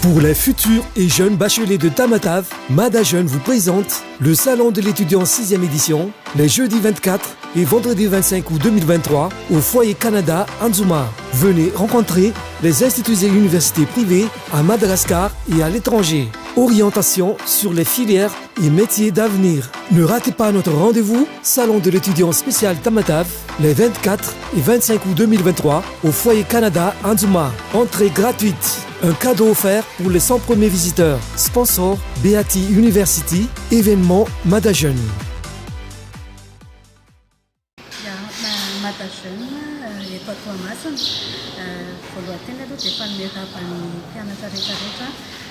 Pour les futurs et jeunes bacheliers de Tamatave, Mada Jeune vous présente le Salon de l'étudiant 6e édition, les jeudis 24 et vendredi 25 août 2023 au Foyer Canada Anzuma. Venez rencontrer les instituts et universités privées à Madagascar et à l'étranger. Orientation sur les filières et métiers d'avenir. Ne ratez pas notre rendez-vous Salon de l'étudiant spécial Tamatave les 24 et 25 août 2023 au Foyer Canada Anzuma. Entrée gratuite. Un cadeau offert pour les 100 premiers visiteurs. Sponsor Beati University. Événement Mada Jeune. Mada Jeune eto Toamasina voalohany aloha dia fanomezana ny mpianatra rehetrarehetra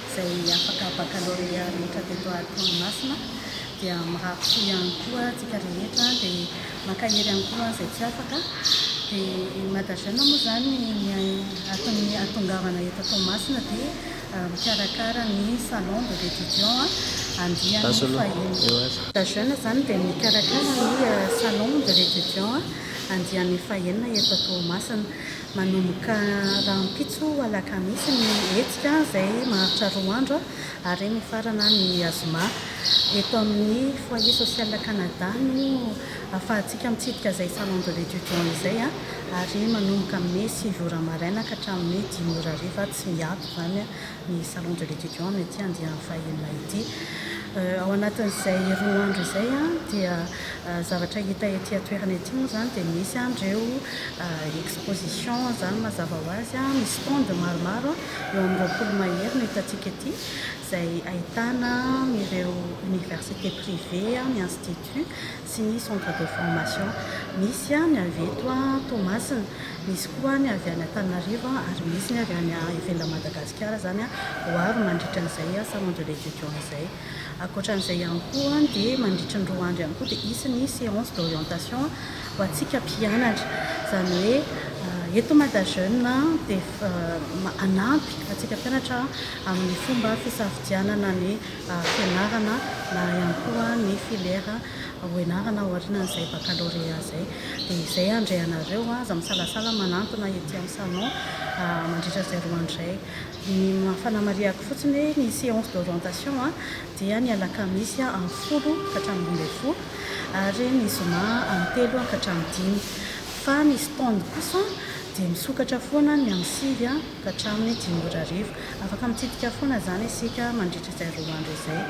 izay afaka baccalauréat rehetra teto Toamasina dia mirakoso ihany koa tsika rehetra dia makahery ihany koa izay tsy afaka. Dia Mada Jeune moa zany ny atongavana eto Toamasina dia mikarakara ny salon de l'étudiant andiany fahiny. Mada Jeune zany dia mikarakara ny salon de l'étudiant andiany fahenina eto Toamasina manomboka rahampitso alakamisy ny hetsika izay maharitra 2 andro ary mifarana ny azoma eto amin'ny foyer social Canada no afahantsika mitsidika izay salon de l'étudiant izay ary manomboka amin'ny 6 ora maraina ka hatramin'ny 10 ora hariva tsy miato zany ny salon de l'étudiant mety andiany fahenina ity. Ao anatin'izay 2 andro izay dia zavatra hita ety atoerana ety moa zany dia misy andreo exposition zany mazava ho azy misy stand maromaro eo amin'ny 20 mahery no hitantsika ety izay ahitana ireo université privée ny institut sy ny centre de formation misy ny avy eto Toamasina misy koa ny avy any Antananarivo ary misy ny avy any ivelany Madagasikara zany ho avy mandritra an'izay salon de l'étudiant izay. Akoatran'izay ihany koa dia mandritra ny 2 andro ihany koa dia isy ny séance d'orientation ho antsika mpianatra zany hoe eto Mada Jeune dia anampy antsika mpianatra amin'ny fomba fisafidianana ny fianarana na ihany koa ny filière hoenarana aorianan'izay baccalauréat izay. Dia izay andrehanareo aza misalasala manantona ety amin'ny salon mandritra izay 2 andro izay. Ny mahafanamariako fotsiny hoe ny séance d'orientation dia ny alakamisy amin'ny 10 ka hatramin'ny 12 ary ny zoma amin'ny 3 ka hatramin'ny 5 fa ny stand kosa dia misokatra foana ny amin'ny 6 ka hatramin'ny 10 ora hariva. Afaka mitsidika foana zany isika mandritra izay 2 andro izay.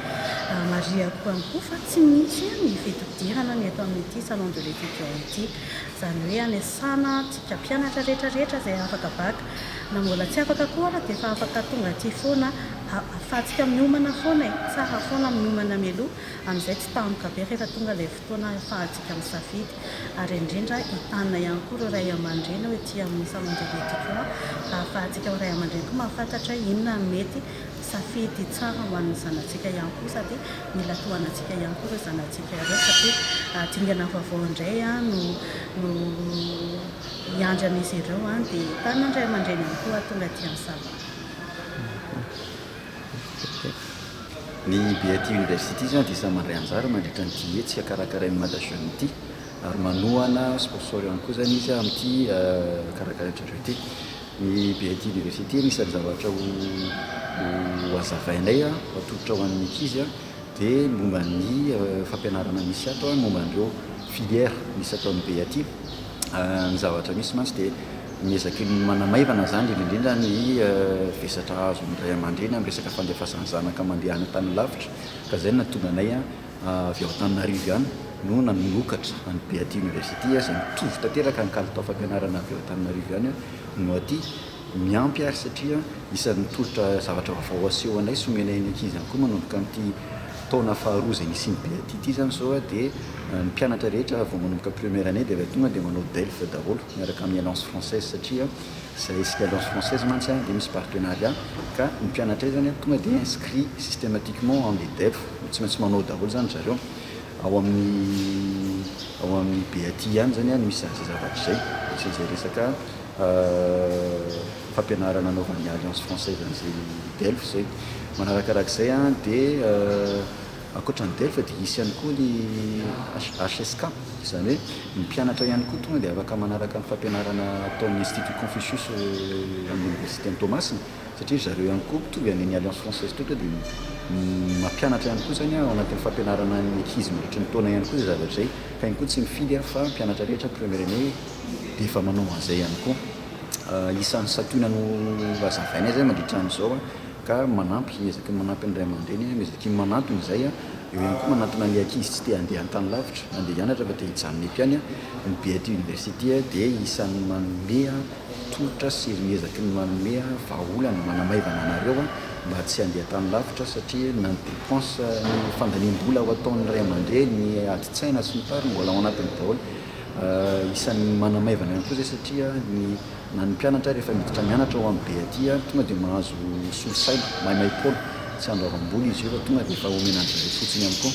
Mariako ihany koa fa tsy misy ny fididirana ny eto amin'ity salon de l'étudiant ity zany hoe anisana tsika mpianatra rehetrarehetra izay afaka bac na mbola tsy afaka koa ara dia efa afaka tonga aty foana ahafahantsika miomana foana tsara foana miomana mialoha amin'izay tsy tampoka be rehefa tonga ilay fotoana ahafahantsika misafidy ary indrindra hitanina ihany koa ireo ray aman-dreny hoe ety amin'ny salon de l'étudiant ahafahantsika ray aman-dreny koa mahafantatra inona mety safidy tsara ho an'ny zanatsika ihany koa sady mila tohanantsika ihany koa ireo zanatsika ireo satria dingana vaovao indray no hiandran'izy ireo dia tana indray aman-dreny ihany koa tonga aty amin'ny salon. Ny Beati University zany dia isany mandray anjara mandritra ny hetsika karakarain'ny Mada Jeune ity ary manohana sponsor ihany koa zany izy amin'ity karakarain'trareo ity. Ny Beati University misy zavatra ho azavainay atolotra ho an'ny ankizy dia momba ny fampianarana misy ato momba an'ireo filière misy atao amin'ny Beati. Ny zavatra misy mantsy dia miezaky manamaivana zany indrindra ny vesatra azo ny ray aman-dreny amin'ny resaka fandefasan'ny zanaka mandeha any tany lavitra ka izay natonga anay avy ao Antananarivo ihany no nanolokatra any Beati University izay mitovy tanteraka ny kalitao fampianarana avy ao Antananarivo ihany no aty miampy ary satria isan'ny tolotra zavatra vaovao aseho anay somenay ny ankizy ihany koa manomboka amin'ity taona faharoa izay nisy ny Beati ity zany zao dia ny mpianatra rehetra vao manomboka première année dia avy tonga dia manao DELF daholo miaraka amin'ny alliance française satria izay isika alliance française mantsy dia misy partenariat ka ny mpianatra zany tonga dia inscrit systématiquement amin'ny DELF tsy maintsy manao daholo zany zareo ao amin'ny Beati ihany zany misy zavatra izay misy izay resaka fampianarana anaovan'ny alliance française an'izay DELF izay manarakarak'izay dia akoatran'ny DELF dia isy ihany koa ny HSK izany hoe ny mpianatra ihany koa tonga dia afaka manaraka ny fampianarana ataon'ny Institut Confucius amin'ny Université ny Toamasina satria zareo ihany koa mitovy any alliance française totra dia mampianatra ihany koa zany ao anatin'ny fampianarana ny ankizy mandritra ny taona ihany koa zay zavatra zay ka ihany koa tsy mifidy fa mpianatra rehetra première année dia efa manao an'izay ihany koa isan'ny satoina no azavaina zay mandritra an'izao ka manampy ezaky manampy ny ray aman-dreny ezaky manantona izay eo ihany koa manantona ny ankizy tsy te handeha an-tany lavitra andeha hianatra fa te hijanona eto ihany ny BET Université dia isan'ny manome tolotra sy miezaky ny manome vahaolana manamaivana anareo mba tsy handeha tany lavitra satria na ny dépense ny fandaniam-bola ho ataon'ny ray aman-dreny ny adi-tsaina sy ny tariny mbola ao anatiny daholo isan'ny manamaivana ihany koa zay satria na ny mpianatra rehefa miditra mianatra ao amin'ny BET tonga dia mahazo solosaina maimaipaolo tsy androavam-bola izy io fa tonga dia efa omenandry zay fotsiny ihany koa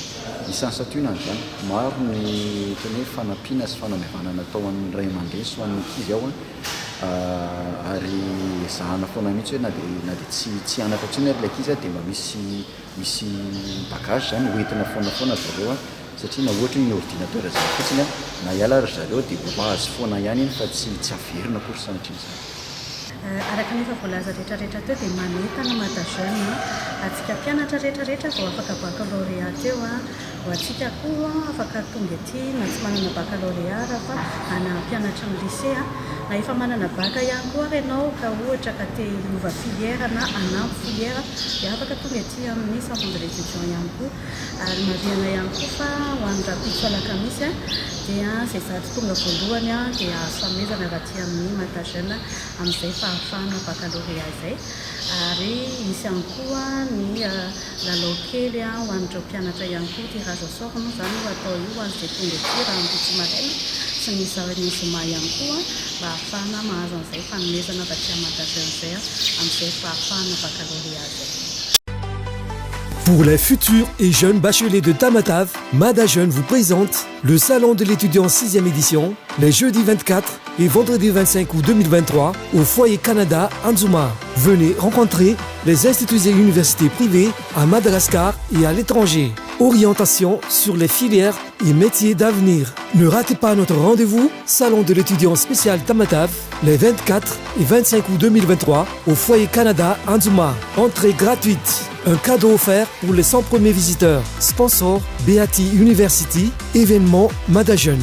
isan'ny satoinany zany maro ny tena hoe fanampiana sy fanamevana natao amin'ny ray aman-dreny sy ho an'ny ankizy ao ary zahana foana mihitsy hoe na dia tsy anatra intsony ary ilay ankizy dia mba misy bagage zany hoentina foana zareo satria na ohatra ny ordinateur zany fotsiny na hiala ry zareo dia hoazy foana ihany iny fa tsy averina kory sanatrin' izany. Araka nefa voalaza rehetrarehetra teo dia manentana MadaJeune atsika mpianatra rehetrarehetra vao afaka baccalauréat teo ho atsika koa afaka tonga ety na tsy manana baccalauréat fa ana mpianatra ny lycée na efa manana baka ihany koa ianao ka ohatra ka te hiova filière na anampy filière dia afaka tonga ety amin'ny centre de réception ihany koa ary mariana ihany koa fa ho an'ny rapitso alakamisy dia zay zatra tonga voalohany dia azo famezana raha ty amin'ny MadaJeune amin'izay fahafahana baccalauréat izay ary misy ihany koa ny lalao kely ho an'ireo mpianatra ihany koa tirage au sort moa zany ho atao io an'izay tonga ety raha mipitsy maraina sy ny zoma ihany koa mba ahafahana mahazo an'izay fanomezana avy aty MadaJeune zay amin'izay fahafahana baccalauréat zay. Pour les futurs et jeunes bacheliers de Tamatave, MadaJeune vous présente le Salon de l'étudiant 6e édition, les jeudis 24 et vendredi 25 août 2023 au Foyer Canada Anzuma. Venez rencontrer les instituts et universités privées à Madagascar et à l'étranger. Orientation sur les filières et métiers d'avenir. Ne ratez pas notre rendez-vous Salon de l'étudiant spécial Tamatave les 24 et 25 août 2023 au Foyer Canada Anzuma. Entrée gratuite. Un cadeau offert pour les 100 premiers visiteurs. Sponsor BET University, événement MadaJeune.